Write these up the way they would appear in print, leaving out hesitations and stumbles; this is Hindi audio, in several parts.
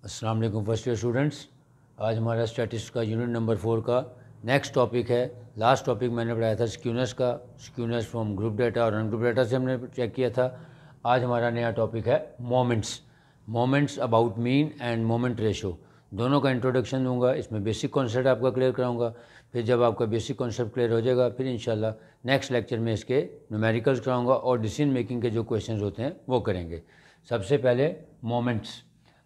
अस्सलाम वालेकुम फर्स्ट ईयर स्टूडेंट्स। आज हमारा स्टैटिस्टिक्स का यूनिट नंबर 4 का नेक्स्ट टॉपिक है। लास्ट टॉपिक मैंने पढ़ाया था स्क्यूनेस का, स्क्यूनेस फ्रॉम ग्रुप डाटा और अनग्रुप डाटा से हमने चेक किया था। आज हमारा नया टॉपिक है moments about mean end moment ratio. दोनों का इंट्रोडक्शन दूंगा, इसमें बेसिक कॉन्सेप्ट आपका क्लियर कराऊंगा। फिर जब आपका बेसिक कॉन्सेप्ट क्लियर हो जाएगा फिर इंशाल्लाह नेक्स्ट लेक्चर में इसके न्यूमेरिकल्स कराऊंगा और डिसीजन मेकिंग के जो क्वेश्चन होते हैं वो करेंगे। सबसे पहले मोमेंट्स।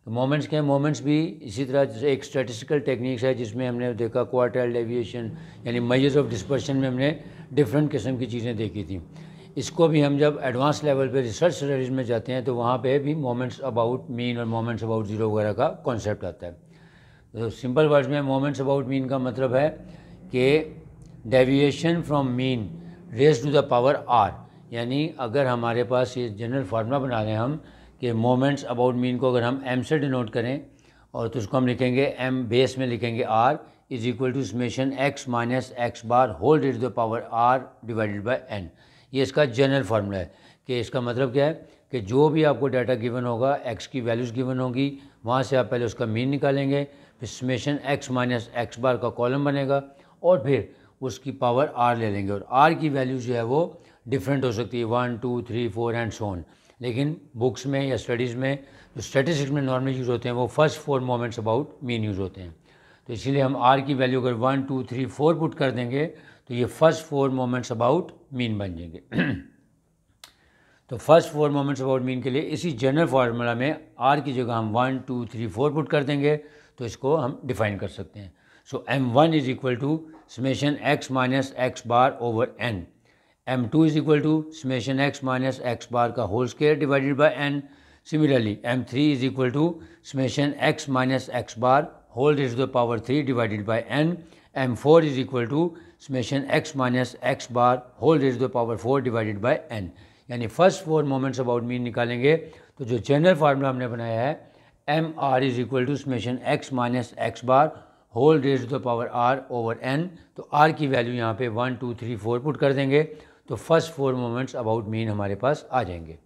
तो मोमेंट्स क्या है? मोमेंट्स भी इसी तरह एक स्टैटिस्टिकल टेक्निक्स है जिसमें हमने देखा क्वार्टाइल डेविएशन यानी मेजर्स ऑफ डिस्पर्शन में हमने डिफरेंट किस्म की चीज़ें देखी थी। इसको भी हम जब एडवांस लेवल पे रिसर्च स्टडीज़ में जाते हैं तो वहाँ पे भी मोमेंट्स अबाउट मीन और मोमेंट्स अबाउट ज़ीरो वगैरह का कॉन्सेप्ट आता है। तो सिंपल वर्ड्स में मोमेंट्स अबाउट मीन का मतलब है कि deviation from mean raise to the power r. यानी अगर हमारे पास ये जनरल फार्मूला बना रहे हैं हम कि मोमेंट्स अबाउट मीन को अगर हम एम से डिनोट करें और तो उसको हम लिखेंगे एम बेस में लिखेंगे r is equal to summation x minus x bar whole raise to the power r divided by n. ये इसका जनरल फार्मूला है कि इसका मतलब क्या है कि जो भी आपको डाटा गिवन होगा, एक्स की वैल्यूज़ गिवन होगी, वहाँ से आप पहले उसका मीन निकालेंगे, फिर summation x minus x bar का कॉलम बनेगा और फिर उसकी पावर आर ले लेंगे। और आर की वैल्यू जो है वो डिफरेंट हो सकती है 1 2 3 4 एंड सो ऑन। लेकिन बुक्स में या स्टडीज़ में जो स्टैटिस्टिक्स में नॉर्मली यूज़ होते हैं वो first 4 moments about mean use होते हैं। तो इसीलिए हम आर की वैल्यू अगर 1 2 3 4 पुट कर देंगे तो ये फर्स्ट 4 मोमेंट्स अबाउट मीन बन जाएंगे। तो फर्स्ट 4 मोमेंट्स अबाउट मीन के लिए इसी जनरल फार्मूला में आर की जगह हम 1 2 3 4 पुट कर देंगे तो इसको हम डिफाइन कर सकते हैं। So m1 is equal to summation x minus x bar over n, m2 is equal to summation x minus x bar का whole square divided by n। Similarly m3 is equal to summation x minus x bar whole raise to the power 3 divided by n। m4 is equal to summation x minus x bar whole raise to the power 4 divided by n। यानी फर्स्ट 4 मोमेंट्स अबाउट मीन निकालेंगे तो जो जनरल फार्मूला हमने बनाया है m r is equal to summation x minus x bar whole raise to the power r over n. तो आर की वैल्यू यहाँ पे 1 2 3 4 पुट कर देंगे तो फर्स्ट 4 मोमेंट्स अबाउट मीन हमारे पास आ जाएंगे।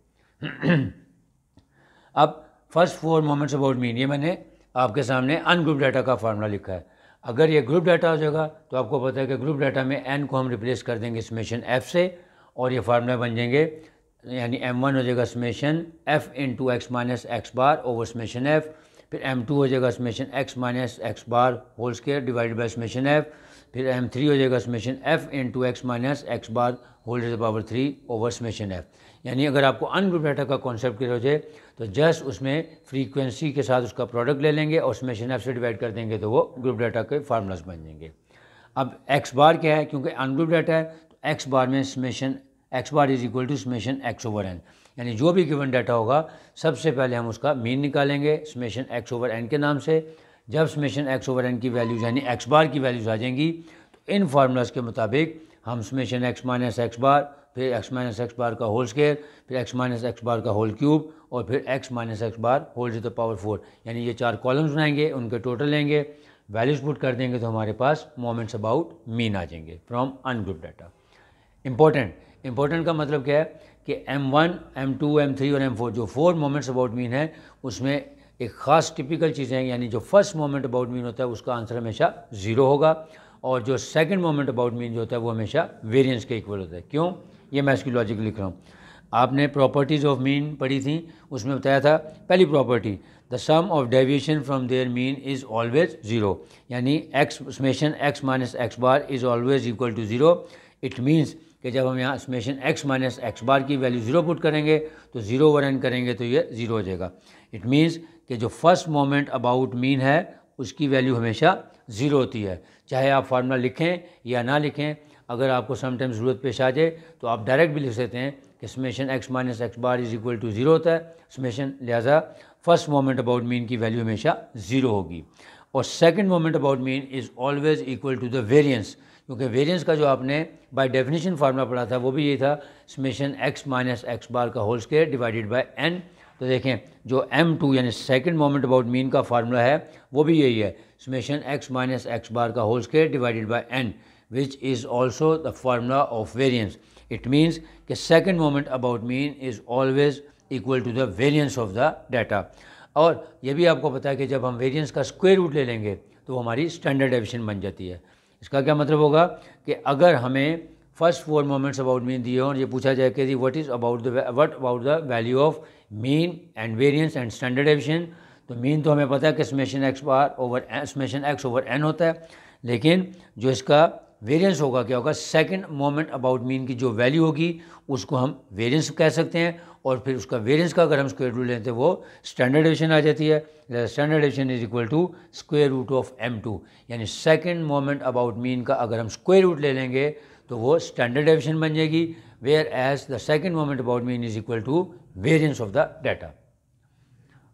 अब फर्स्ट 4 मोमेंट्स अबाउट मीन ये मैंने आपके सामने अनग्रुप डाटा का फार्मूला लिखा है। अगर ये ग्रुप डाटा हो जाएगा तो आपको पता है कि ग्रुप डाटा में एन को हम रिप्लेस कर देंगे समेशन एफ से और ये फार्मूला बन जाएंगे। यानी m1 हो जाएगा summation f into x minus x bar over summation f, फिर m2 हो जाएगा summation x minus x bar whole square divided by summation f, फिर m3 हो जाएगा summation f into x minus x bar whole raise to the power 3 over summation f। यानी अगर आपको अनग्रुप डाटा का कॉन्सेप्ट क्लियर हो जाए तो जस्ट उसमें फ्रीक्वेंसी के साथ उसका प्रोडक्ट ले लेंगे और समेशन f से डिवाइड कर देंगे तो वो ग्रुप डाटा के फार्मूलाज बन जाएंगे। अब x बार क्या है? क्योंकि अनग्रुप डाटा है तो x बार में summation x bar is equal to summation x over n. यानी जो भी गिवन डाटा होगा सबसे पहले हम उसका मीन निकालेंगे समेशन एक्स ओवर एन के नाम से। जब समेशन एक्स ओवर एन की वैल्यूज़ यानी एक्स बार की वैल्यूज़ आ जाएंगी तो इन फार्मूलाज के मुताबिक हम summation x minus x bar, फिर एक्स माइनस एक्स बार का होल स्क्वायर, फिर एक्स माइनस एक्स बार का होल क्यूब और फिर x minus x bar whole to the power 4, यानी ये 4 कॉलम्स बनाएंगे, उनके टोटल लेंगे, वैल्यूज़ पुट कर देंगे तो हमारे पास मोमेंट्स अबाउट मीन आ जाएंगे फ्रॉम अनग्रुप डाटा। इंपॉर्टेंट का मतलब क्या है कि m1, m2, m3 और m4 जो 4 मोमेंट्स अबाउट मीन है उसमें एक ख़ास टिपिकल चीज़ है, यानी जो फर्स्ट मोमेंट अबाउट मीन होता है उसका आंसर हमेशा 0 होगा और जो सेकंड मोमेंट अबाउट मीन जो होता है वो हमेशा वेरिएंस के इक्वल होता है। क्यों? ये मैं इसकी लॉजिक लिख रहा हूँ। आपने प्रॉपर्टीज़ ऑफ मीन पढ़ी थी, उसमें बताया था पहली property the sum of deviation from their mean is always 0। यानी x summation x minus x bar is always equal to 0। It means कि जब हम यहाँ summation x minus x bar की वैल्यू 0 पुट करेंगे तो 0 ओवर n करेंगे तो ये 0 हो जाएगा। इट मीन्स कि जो फर्स्ट मोमेंट अबाउट मीन है उसकी वैल्यू हमेशा 0 होती है, चाहे आप फार्मूला लिखें या ना लिखें। अगर आपको समटाइम ज़रूरत पेश आ जाए तो आप डायरेक्ट भी लिख सकते हैं कि summation x minus x bar is equal to 0 होता है समेशन, लिहाजा फर्स्ट मोमेंट अबाउट मीन की वैल्यू हमेशा 0 होगी। और second moment about mean is always equal to the variance, क्योंकि वेरिएंस का जो आपने बाय डेफिनेशन फार्मूला पढ़ा था वो भी यही था summation x minus x bar का whole square divided by n. तो देखें जो m2 यानी सेकंड मोमेंट अबाउट मीन का फार्मूला है वो भी यही है summation x minus x bar का whole square divided by n, which is also the formula of variance. It means कि second moment about mean is always equal to the variance of the data. और ये भी आपको पता है कि जब हम वेरिएंस का स्क्वायर रूट ले लेंगे तो वो हमारी स्टैंडर्ड डेविएशन बन जाती है। इसका क्या मतलब होगा कि अगर हमें फर्स्ट 4 मोमेंट्स अबाउट मीन दिए हों और ये पूछा जाए कि what about the value of mean and variance and standard deviation, तो मीन तो हमें पता है कि समेशन एक्स ओवर एन होता है, लेकिन जो इसका वेरिएंस होगा क्या होगा, सेकंड मोमेंट अबाउट मीन की जो वैल्यू होगी उसको हम वेरिएंस कह सकते हैं, और फिर उसका वेरिएंस का अगर हम स्क्वायर रूट लेते हैं वो स्टैंडर्ड डेविएशन आ जाती है। Standard deviation is equal to square root of m2, यानी सेकंड मोमेंट अबाउट मीन का अगर हम स्क्वायर रूट ले लेंगे तो वो स्टैंडर्ड डेविएशन बन जाएगी, whereas the second moment about mean is equal to variance of the data.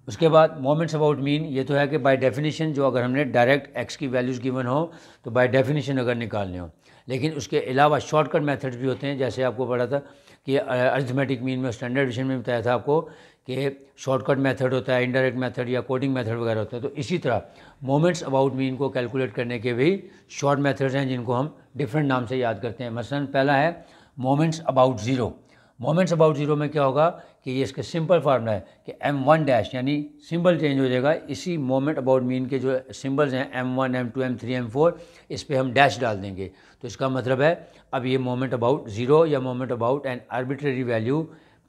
उसके बाद मोमेंट्स अबाउट मीन, ये तो है कि बाय डेफिनेशन जो अगर हमने डायरेक्ट एक्स की वैल्यूज़ गिवन हो तो बाय डेफिनेशन अगर निकालने हो, लेकिन उसके अलावा शॉर्टकट मेथड्स भी होते हैं। जैसे आपको पढ़ा था कि अरिथमेटिक मीन में, स्टैंडर्ड डेविएशन में बताया था आपको कि शॉर्टकट मेथड होता है, इनडायरेक्ट मेथड या कोडिंग मेथड वगैरह होता है। तो इसी तरह मोमेंट्स अबाउट मीन को कैलकुलेट करने के भी शॉर्ट मेथड्स हैं जिनको हम डिफरेंट नाम से याद करते हैं। मसलन पहला है moments about zero. Moments about zero में क्या होगा कि ये इसका सिंपल फार्मूला है कि m1 डैश, यानी सिंबल चेंज हो जाएगा, इसी मोमेंट अबाउट मीन के जो सिंबल्स हैं m1 m2 m3 m4, इस पे हम डैश डाल देंगे। तो इसका मतलब है अब ये मोमेंट अबाउट ज़ीरो या moment about an arbitrary value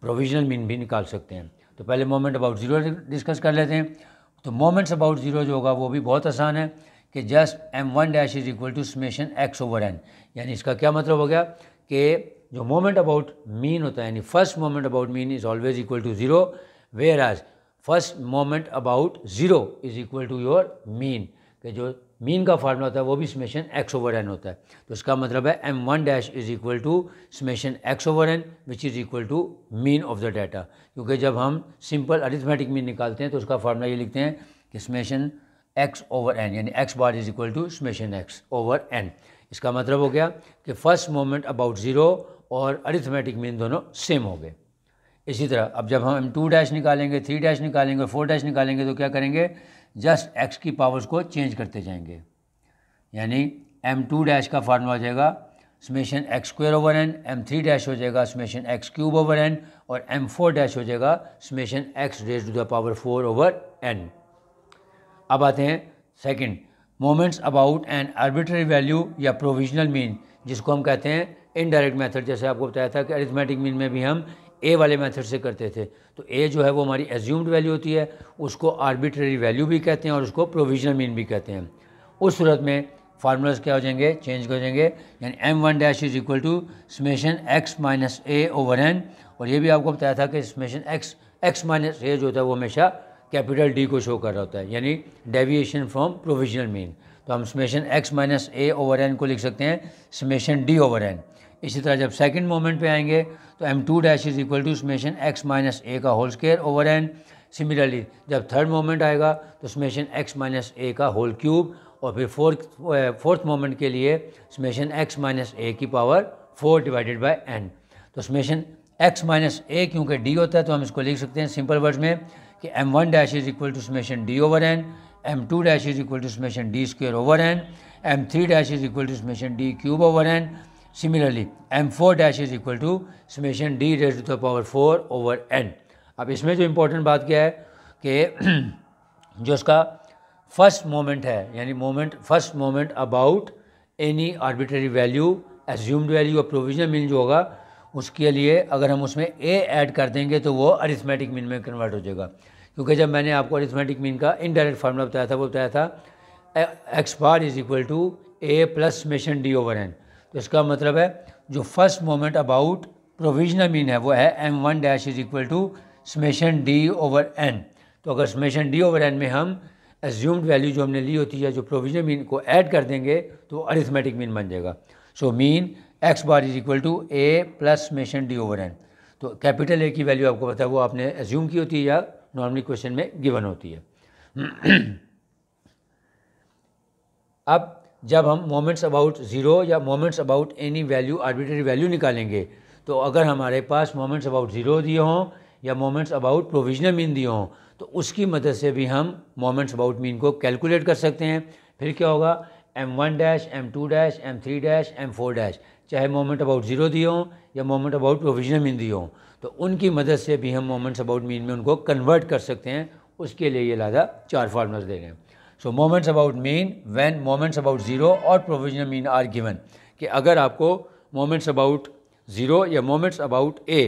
provisional mean भी निकाल सकते हैं। तो पहले मोमेंट अबाउट ज़ीरो डिस्कस कर लेते हैं। तो मोमेंट्स अबाउट ज़ीरो जो होगा वो भी बहुत आसान है कि just m1 dash is equal to summation x over n, यानी इसका क्या मतलब हो गया कि जो मोमेंट अबाउट मीन होता है, यानी first moment about mean is always equal to zero, whereas first moment about zero is equal to your mean, कि जो मीन का फार्मूला होता है वो भी समेशन x ओवर n होता है। तो इसका मतलब है m1 dash is equal to summation x over n which is equal to mean of the data, क्योंकि जब हम सिंपल अरिथमेटिक मीन निकालते हैं तो उसका फार्मूला ये लिखते हैं कि समेशन x ओवर n, यानी x bar is equal to summation x over n। इसका मतलब हो गया कि फर्स्ट मोमेंट अबाउट ज़ीरो और अरिथमेटिक मीन दोनों सेम हो गए। इसी तरह अब जब हम m2 डैश निकालेंगे, 3 डैश निकालेंगे और 4 डैश निकालेंगे तो क्या करेंगे, जस्ट x की पावर्स को चेंज करते जाएंगे, यानी m2 डैश का फार्मूला हो जाएगा summation x square over n, m3 dash हो जाएगा summation x cube over n, और m4 डैश हो जाएगा summation x raise to the power 4 over n। अब आते हैं second, moments about an arbitrary value या प्रोविजनल मीन, जिसको हम कहते हैं इनडायरेक्ट मेथड। जैसे आपको बताया था कि अरिथमेटिक मीन में भी हम ए वाले मेथड से करते थे, तो ए जो है वो हमारी एज्यूम्ड वैल्यू होती है, उसको आर्बिट्ररी वैल्यू भी कहते हैं और उसको प्रोविजनल मीन भी कहते हैं। उस सूरत में फार्मूलाज क्या हो जाएंगे, चेंज हो जाएंगे, यानी m1 dash is equal to summation x minus a over n, और ये भी आपको बताया था कि समेशन x माइनस ए जो होता है वो हमेशा कैपिटल D को शो कर रहा होता है, यानी डेविएशन फ्रॉम प्रोविजनल मीन। तो हम summation x minus a over n को लिख सकते हैं समेशन D ओवर n। इसी तरह जब सेकंड मोमेंट पे आएंगे तो m2 dash is equal to summation x minus a का whole square over n। Similarly जब थर्ड मोमेंट आएगा तो समेशन x माइनस ए का होल क्यूब, और फिर फोर्थ मोमेंट के लिए समेशन x माइनस ए की पावर 4 डिवाइडेड बाय n। तो समेशन x माइनस ए क्योंकि d होता है तो हम इसको लिख सकते हैं सिंपल वर्ड्स में कि m1 dash is equal to summation d over n, m2 dash is equal to summation d square over n, m3 dash is equal to summation d cube over n। Similarly m4 dash is equal to summation d raise to the power 4 over n। अब इसमें जो इम्पोर्टेंट बात क्या है कि जो इसका फर्स्ट मोमेंट है, यानी first moment about any arbitrary value, assumed value और प्रोविजनल मीन जो होगा उसके लिए अगर हम उसमें a ऐड कर देंगे तो वो अरिथमेटिक मीन में कन्वर्ट हो जाएगा। क्योंकि जब मैंने आपको अरिथमेटिक मीन का इनडायरेक्ट फार्मूला बताया था, वो बताया था x bar is equal to a plus summation d over n। तो इसका मतलब है जो first moment about provisional mean है वो है m1 dash is equal to summation d over n। तो अगर समेशन d ओवर n में हम एज्यूम्ड वैल्यू जो हमने ली होती है, जो प्रोविजनल मीन को ऐड कर देंगे तो अरिथमेटिक मीन बन जाएगा। So mean x bar is equal to a plus summation d over n। तो कैपिटल A की वैल्यू आपको पता है वो आपने एज्यूम की होती है या नॉर्मली क्वेश्चन में गिवन होती है। अब जब हम मोमेंट्स अबाउट ज़ीरो या moments about any value arbitrary value निकालेंगे, तो अगर हमारे पास मोमेंट्स अबाउट ज़ीरो दिए हों या मोमेंट्स अबाउट प्रोविजनल मीन दिए हों तो उसकी मदद से भी हम मोमेंट्स अबाउट मीन को कैलकुलेट कर सकते हैं। फिर क्या होगा, m1 dash, m2 dash, m3 dash, m4 dash, चाहे मोमेंट अबाउट ज़ीरो दिए हों या मोमेंट अबाउट प्रोविजनल मीन दिए हों, तो उनकी मदद से भी हम मोमेंट्स अबाउट मीन में उनको कन्वर्ट कर सकते हैं उसके लिए ये लादा 4 फार्मूलाज दे रहे हैं। So moments about mean when moments about zero और प्रोविजनल मीन आर गिवन, कि अगर आपको मोमेंट्स अबाउट ज़ीरो या मोमेंट्स अबाउट ए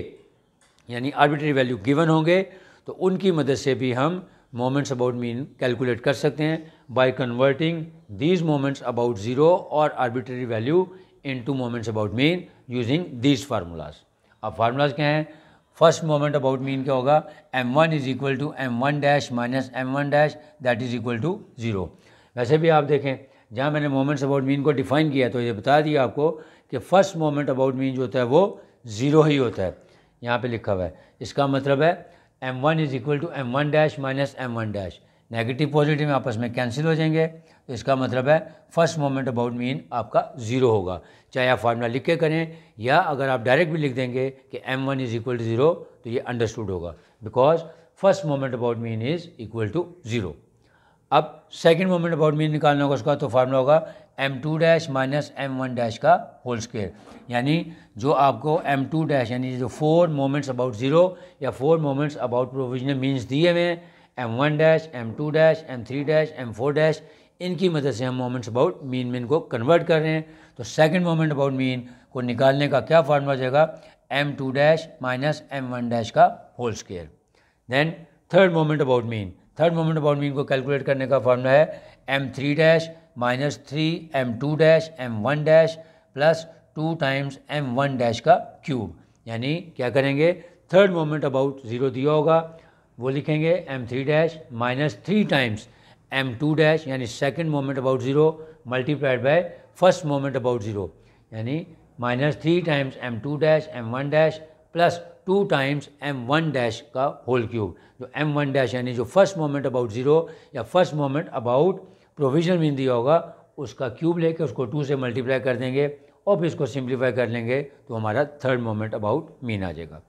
यानी आर्बिट्री वैल्यू गिवन होंगे तो उनकी मदद से भी हम मोमेंट्स अबाउट मीन कैलकुलेट कर सकते हैं by converting these moments about zero और arbitrary value into moments about mean using these formulas. अब फार्मूलाज क्या हैं? फर्स्ट मोमेंट अबाउट मीन क्या होगा? m1 is equal to m1 dash minus m1 dash that is equal to 0। वैसे भी आप देखें जहाँ मैंने मोमेंट्स अबाउट मीन को डिफाइन किया तो ये बता दिया आपको कि फर्स्ट मोमेंट अबाउट मीन जो होता है वो 0 ही होता है, यहाँ पे लिखा हुआ है। इसका मतलब है m1 is equal to m1 dash minus m1 dash, negative positive में आपस में कैंसिल हो जाएंगे, तो इसका मतलब है फर्स्ट मोमेंट अबाउट मीन आपका 0 होगा। चाहे आप फार्मूला लिख के करें या अगर आप डायरेक्ट भी लिख देंगे कि m1 इज इक्वल टू 0 तो ये अंडरस्टूड होगा, because first moment about mean is equal to 0। अब सेकंड मोमेंट अबाउट मीन निकालना होगा उसका, तो फार्मूला होगा m2 dash minus m1 dash का होल स्क्वायर, यानी जो आपको m2 डैश यानी जो 4 मोमेंट्स अबाउट 0 या 4 मोमेंट्स अबाउट प्रोविजनल मीन्स दिए हुए हैं m1 dash, m2 dash, m3 dash, m4 dash, इनकी मदद से हम मोमेंट्स अबाउट मीन में इनको कन्वर्ट कर रहे हैं। तो सेकंड मोमेंट अबाउट मीन को निकालने का क्या फार्मूला जाएगा? m2 dash minus m1 dash का whole square. Then third moment about mean, third moment about mean को कैलकुलेट करने का फार्मूला है m3 dash minus 3 m2 dash m1 dash plus 2 times m1 dash का क्यूब, यानी क्या करेंगे? थर्ड मोमेंट अबाउट 0 दिया होगा वो लिखेंगे m3 dash minus 3 times m2 dash यानी second moment about 0 multiplied by first moment about 0, यानी minus 3 times m2 dash m1 dash plus 2 times m1 dash का होल क्यूब। जो m1 डैश यानी जो फर्स्ट मोमेंट अबाउट 0 या first moment about provisional mean दिया होगा उसका क्यूब लेके उसको 2 से मल्टीप्लाई कर देंगे और फिर इसको सिंप्लीफाई कर लेंगे तो हमारा थर्ड मोमेंट अबाउट मीन आ जाएगा।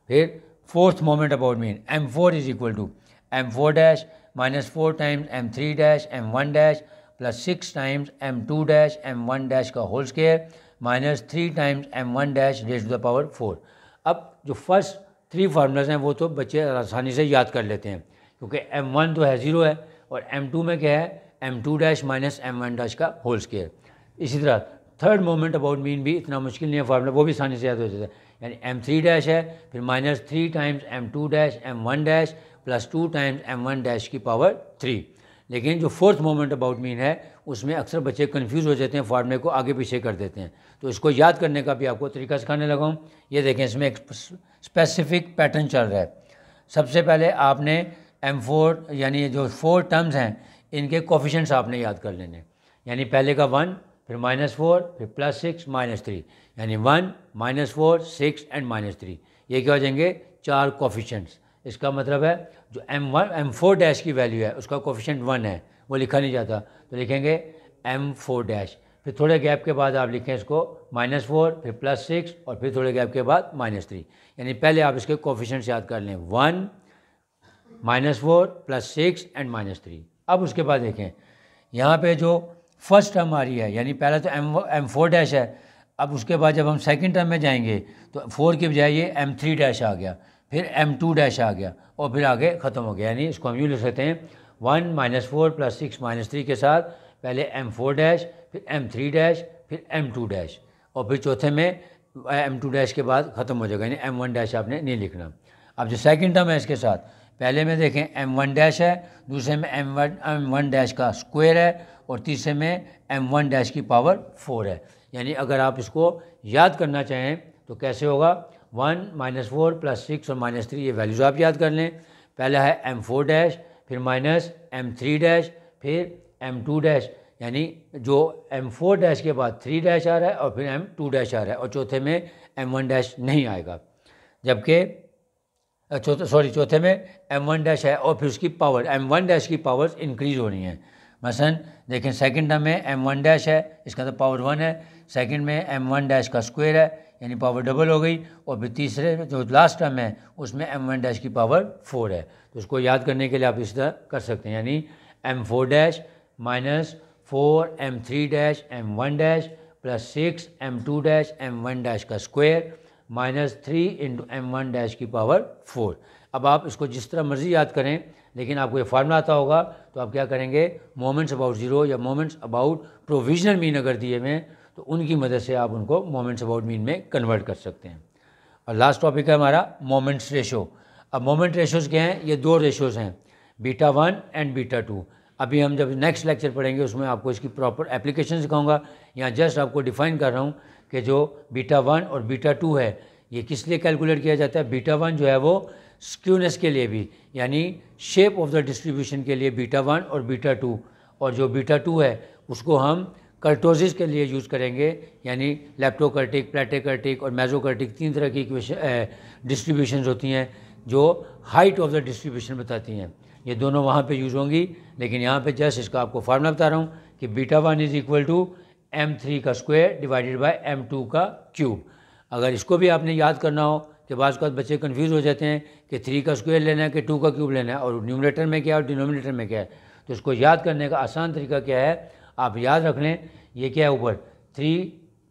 फिर fourth moment about mean m4 is equal to m4 dash minus 4 times m3 dash m1 dash plus 6 times m2 dash m1 dash का whole square minus 3 times m1 dash raise to the power 4। अब जो फर्स्ट 3 फार्मूलाज हैं वो तो बच्चे आसानी से याद कर लेते हैं क्योंकि m1 तो है 0 है और m2 में क्या है? m2 dash minus m1 dash का होल स्क्वायर। इसी तरह थर्ड मोमेंट अबाउट मीन भी इतना मुश्किल नहीं है फार्मूला, वो भी आसानी से याद हो जाता है, यानी m3 डैश है फिर minus 3 times m2 dash m1 dash plus 2 times m1 dash की पावर 3। लेकिन जो फोर्थ मोमेंट अबाउट मीन है उसमें अक्सर बच्चे कंफ्यूज हो जाते हैं, फार्मूले को आगे पीछे कर देते हैं, तो इसको याद करने का भी आपको तरीका सिखाने लगा हूँ। ये देखें इसमें एक स्पेसिफिक पैटर्न चल रहा है। सबसे पहले आपने m4 यानी जो 4 टर्म्स हैं इनके कोफिशिएंट्स आपने याद कर लेने, यानी पहले का 1 फिर -4 फिर +6 -3, यानी 1 -4 6 एंड -3, ये क्या हो जाएंगे? 4 कोफिशिएंट्स। इसका मतलब है जो m4 डैश की वैल्यू है उसका कोफिशिएंट 1 है, वो लिखा नहीं जाता, तो लिखेंगे m4 डैश, फिर थोड़े गैप के बाद आप लिखें इसको -4 फिर +6 और फिर थोड़े गैप के बाद -3, यानी पहले आप इसके कोफिशिएंट्स याद कर लें 1 -4 +6 एंड -3। अब उसके बाद देखें यहाँ पे जो फर्स्ट टर्म आ रही है, यानी पहले तो m4 डैश है, अब उसके बाद जब हम सेकंड टर्म में जाएंगे तो 4 की बजाय ये m3 डैश आ गया, फिर m2 डैश आ गया और फिर आगे ख़त्म हो गया, यानी इसको हम यूँ लिख सकते हैं 1 -4 +6 -3 के साथ पहले m4 डैश फिर m3 डैश फिर m2 डैश और फिर चौथे में m2 डैश के बाद ख़त्म हो जाएगा, यानी m1 डैश आपने नहीं लिखना। अब जो सेकंड टर्म है इसके साथ पहले में देखें m1 डैश है, दूसरे में m1 डैश का स्क्वायर है और तीसरे में m1 डैश की पावर 4 है। यानी अगर आप इसको याद करना चाहें तो कैसे होगा? 1 -4 +6 और -3 ये वैल्यूज़ आप याद कर लें। पहला है m4 डैश फिर माइनस m3 डैश फिर m2 डैश, यानी जो m4 डैश के बाद 3 डैश आ रहा है और फिर m2 डैश आ रहा है और चौथे में m1 डैश नहीं आएगा, जबकि चौथे में m1 डैश है और फिर उसकी पावर m1 डैश की पावर्स इंक्रीज हो रही हैं। मसलन देखें सेकंड टर्म में m1 डैश है, इसका तो पावर 1 है, सेकंड में m1 डैश का स्क्वायर है यानी पावर डबल हो गई और फिर तीसरे जो लास्ट टर्म है उसमें m1 डैश की पावर 4 है। तो उसको याद करने के लिए आप इस तरह कर सकते हैं, यानी m4 dash minus 4 m3 dash m1 dash plus 6 m2 dash m1 dash का square minus 3 into m1 dash की पावर 4। अब आप इसको जिस तरह मर्ज़ी याद करें, लेकिन आपको ये फार्मूला आता होगा तो आप क्या करेंगे, मोमेंट्स अबाउट ज़ीरो या मोमेंट्स अबाउट प्रोविजनल मीन अगर दिए हुए हैं तो उनकी मदद से आप उनको मोमेंट्स अबाउट मीन में कन्वर्ट कर सकते हैं। और लास्ट टॉपिक है हमारा मोमेंट्स रेशो। अब मोमेंट रेशोज़ क्या हैं, ये दो रेशोज़ हैं, बीटा 1 एंड बीटा 2। अभी हम जब नेक्स्ट लेक्चर पढ़ेंगे उसमें आपको इसकी प्रॉपर एप्लीकेशन सिखाऊंगा। यहाँ जस्ट आपको डिफाइन कर रहा हूँ कि जो बीटा 1 और बीटा 2 है ये किस लिए कैलकुलेट किया जाता है। बीटा 1 जो है वो स्क्यूनेस के लिए भी, यानी शेप ऑफ द डिस्ट्रीब्यूशन के लिए बीटा 1 और बीटा 2, और जो बीटा 2 है उसको हम कर्टोसिस के लिए यूज़ करेंगे, यानी लेप्टोकर्टिक, प्लेटेकर्टिक और मेसोकर्टिक 3 तरह की डिस्ट्रीब्यूशंस होती हैं जो हाइट ऑफ द डिस्ट्रीब्यूशन बताती हैं। ये दोनों वहाँ पे यूज़ होंगी, लेकिन यहाँ पे जस्ट इसका आपको फार्मूला बता रहा हूँ कि beta 1 is equal to m3 का स्क्वायर डिवाइडेड बाय m2 का क्यूब। अगर इसको भी आपने याद करना हो कि बाज़ का बच्चे कन्फ्यूज़ हो जाते हैं कि 3 का स्क्वायर लेना है कि 2 का क्यूब लेना है, और न्यूमरेटर में क्या है और डिनोमिनेटर में क्या है, तो इसको याद करने का आसान तरीका क्या है, आप याद रख लें ये क्या है ऊपर 3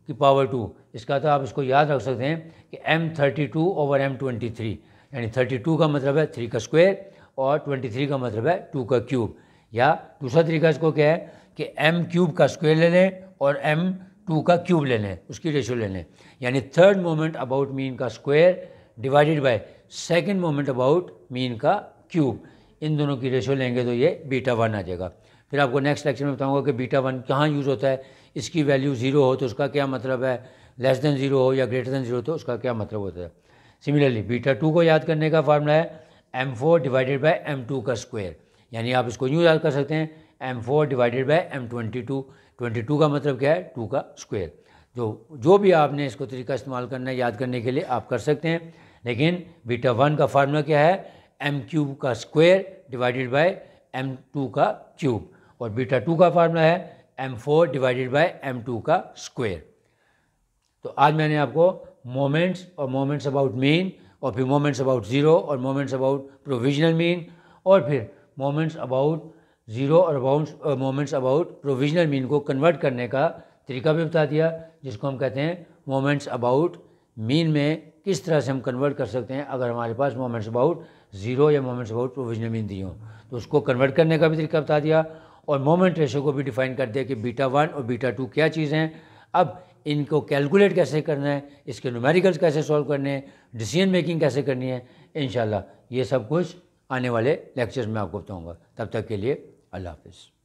की पावर 2, इसका तो आप इसको याद रख सकते हैं कि m32 ओवर m23, यानी 32 का मतलब है 3 का स्क्वायर और 23 का मतलब है 2 का क्यूब। या दूसरा तरीका इसको क्या है कि m क्यूब का स्क्वायर ले लें और m2 का क्यूब ले लें, उसकी रेशो ले लें, यानी थर्ड मोमेंट अबाउट मीन का square divided by second moment about mean का क्यूब, इन दोनों की रेशो लेंगे तो ये बीटा 1 आ जाएगा। फिर आपको नेक्स्ट लेक्चर में बताऊंगा कि बीटा 1 कहाँ यूज़ होता है, इसकी वैल्यू 0 हो तो उसका क्या मतलब है, लेस देन 0 हो या ग्रेटर देन 0 तो उसका क्या मतलब होता है। सिमिलरली बीटा 2 को याद करने का फार्मूला है m4 डिवाइडेड बाय m2 का स्क्वायर, यानी आप इसको यूँ याद कर सकते हैं m4 डिवाइडेड बाय m22, 22 का मतलब क्या है 2 का स्क्वायर। जो भी आपने इसको तरीका इस्तेमाल करना है याद करने के लिए आप कर सकते हैं, लेकिन बीटा 1 का फार्मूला क्या है m क्यूब का स्क्वायर डिवाइडेड बाय m2 का क्यूब, और बीटा 2 का फार्मूला है m4 डिवाइडेड बाय m2 का स्क्वायर। तो आज मैंने आपको मोमेंट्स और मोमेंट्स अबाउट मीन, और फिर मोमेंट्स अबाउट ज़ीरो और मोमेंट्स अबाउट प्रोविजनल मीन, और फिर मोमेंट्स अबाउट ज़ीरो और मोमेंट्स अबाउट प्रोविजनल मीन को कन्वर्ट करने का तरीका भी बता दिया, जिसको हम कहते हैं मोमेंट्स अबाउट मीन में किस तरह से हम कन्वर्ट कर सकते हैं अगर हमारे पास मोमेंट्स अबाउट ज़ीरो या moments about provisional mean the हों, तो उसको कन्वर्ट करने का भी तरीका बता दिया, और मोमेंट रेशो को भी डिफाइन कर दिया कि बीटा 1 और बीटा 2 क्या चीज़ हैं। अब इनको कैलकुलेट कैसे करना है, इसके न्यूमेरिकल्स कैसे सॉल्व करने हैं, डिसीजन मेकिंग कैसे करनी है, इंशाल्लाह ये सब कुछ आने वाले लेक्चर्स में आपको बताऊंगा। तब तक के लिए अल्लाह हाफ़िज़।